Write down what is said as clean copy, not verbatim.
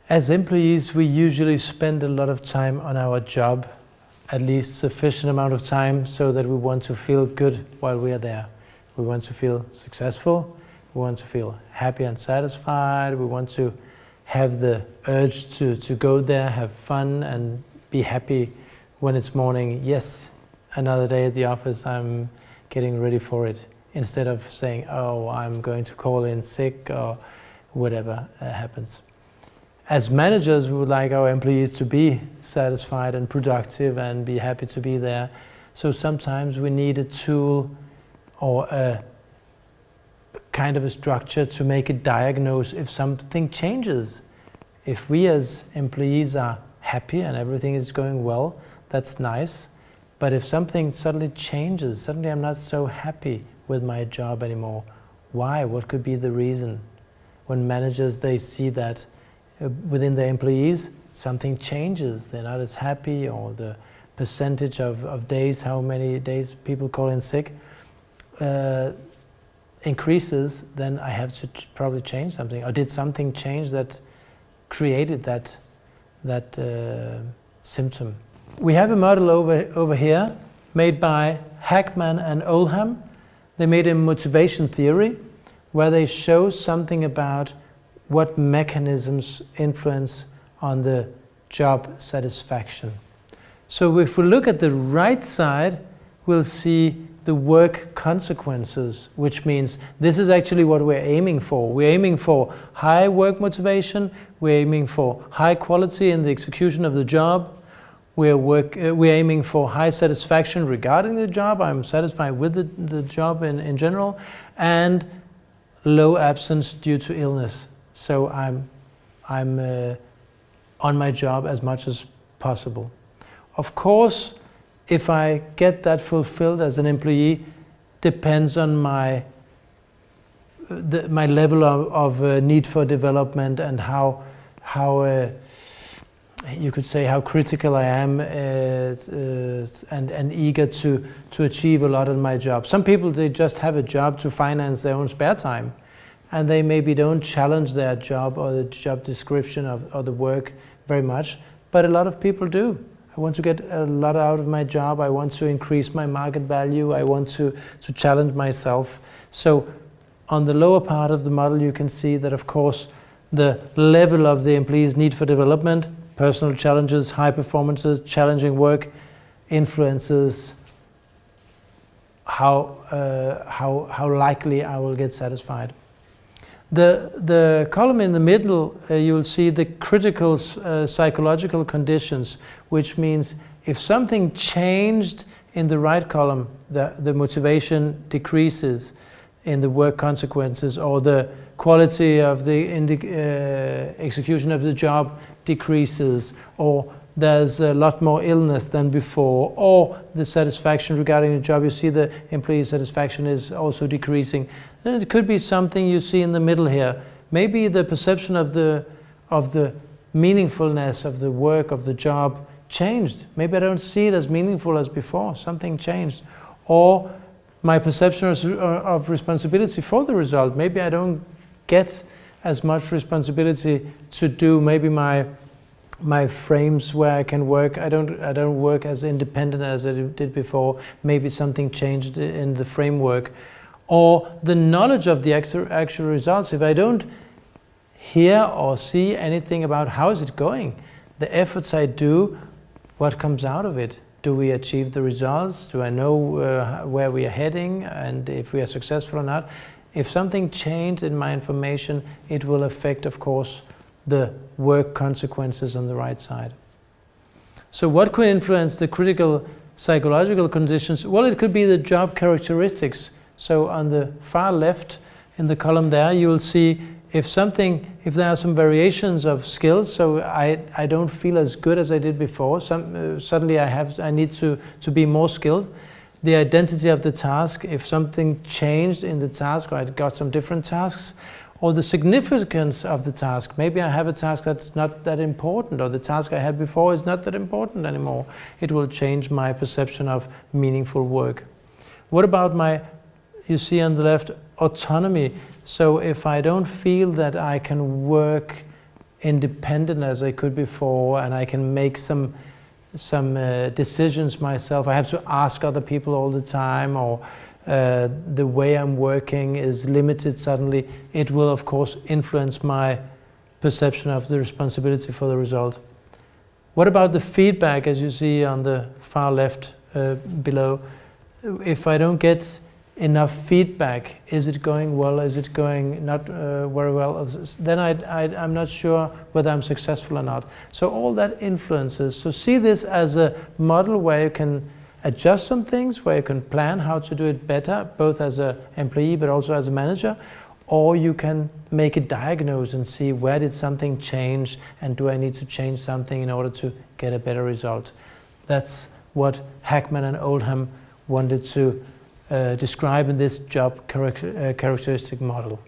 As employees, we usually spend a lot of time on our job, at least sufficient amount of time so that we want to feel good while we are there. We want to feel successful, we want to feel happy and satisfied, we want to have the urge to go there, have fun and be happy when it's morning. Yes, another day at the office, I'm getting ready for it. Instead of saying, oh, I'm going to call in sick or whatever happens. As managers, we would like our employees to be satisfied and productive and be happy to be there. So sometimes we need a tool or a kind of a structure to make a diagnose if something changes. If we as employees are happy and everything is going well, that's nice. But if something suddenly changes, suddenly I'm not so happy with my job anymore. Why? What could be the reason? When managers, they see that within their employees, something changes. They're not as happy, or the percentage of days, how many days people call in sick, increases, then I have to probably change something. Or did something change that created that symptom? We have a model over here made by Hackmann and Oldhams. They made a motivation theory where they show something about what mechanisms influence on the job satisfaction. So if we look at the right side, we'll see the work consequences, which means this is actually what we're aiming for. We're aiming for high work motivation, we're aiming for high quality in the execution of the job, we're aiming for high satisfaction regarding the job, I'm satisfied with the job in general, and low absence due to illness. So I'm on my job as much as possible. Of course, if I get that fulfilled as an employee, depends on my level of need for development and how you could say how critical I am and eager to achieve a lot in my job. Some people, they just have a job to finance their own spare time, and they maybe don't challenge their job or the job description or the work very much, but a lot of people do. I want to get a lot out of my job, I want to increase my market value, I want to challenge myself. So on the lower part of the model you can see that of course the level of the employee's need for development, personal challenges, high performances, challenging work influences how likely I will get satisfied. The column in the middle, you'll see the critical psychological conditions, which means if something changed in the right column, the motivation decreases in the work consequences, or the quality of the execution of the job decreases, or there's a lot more illness than before, or the satisfaction regarding the job, you see the employee satisfaction is also decreasing. Then it could be something you see in the middle here. Maybe the perception of the meaningfulness of the work, of the job changed. Maybe I don't see it as meaningful as before, something changed. Or my perception of responsibility for the result, maybe I don't get as much responsibility to do maybe my frames where I can work. I don't work as independent as I did before. Maybe something changed in the framework. Or the knowledge of the actual results. If I don't hear or see anything about how is it going, the efforts I do, what comes out of it? Do we achieve the results? Do I know where we are heading and if we are successful or not? If something changed in my information, it will affect, of course, the work consequences on the right side. So what could influence the critical psychological conditions? Well, it could be the job characteristics. So on the far left in the column there, you'll see if there are some variations of skills, so I don't feel as good as I did before. Suddenly I need to be more skilled. The identity of the task, if something changed in the task, or I got some different tasks, or the significance of the task. Maybe I have a task that's not that important, or the task I had before is not that important anymore. It will change my perception of meaningful work. What about you see on the left, autonomy. So if I don't feel that I can work independent as I could before, and I can make some decisions myself. I have to ask other people all the time, or the way I'm working is limited suddenly. It will of course influence my perception of the responsibility for the result. What about the feedback, as you see on the far left below? If I don't get enough feedback, is it going well, is it going not very well, then I'm not sure whether I'm successful or not. So all that influences. So see this as a model where you can adjust some things, where you can plan how to do it better, both as an employee but also as a manager, or you can make a diagnose and see where did something change, and do I need to change something in order to get a better result. That's what Hackmann and Oldham wanted to describe in this job characteristic model.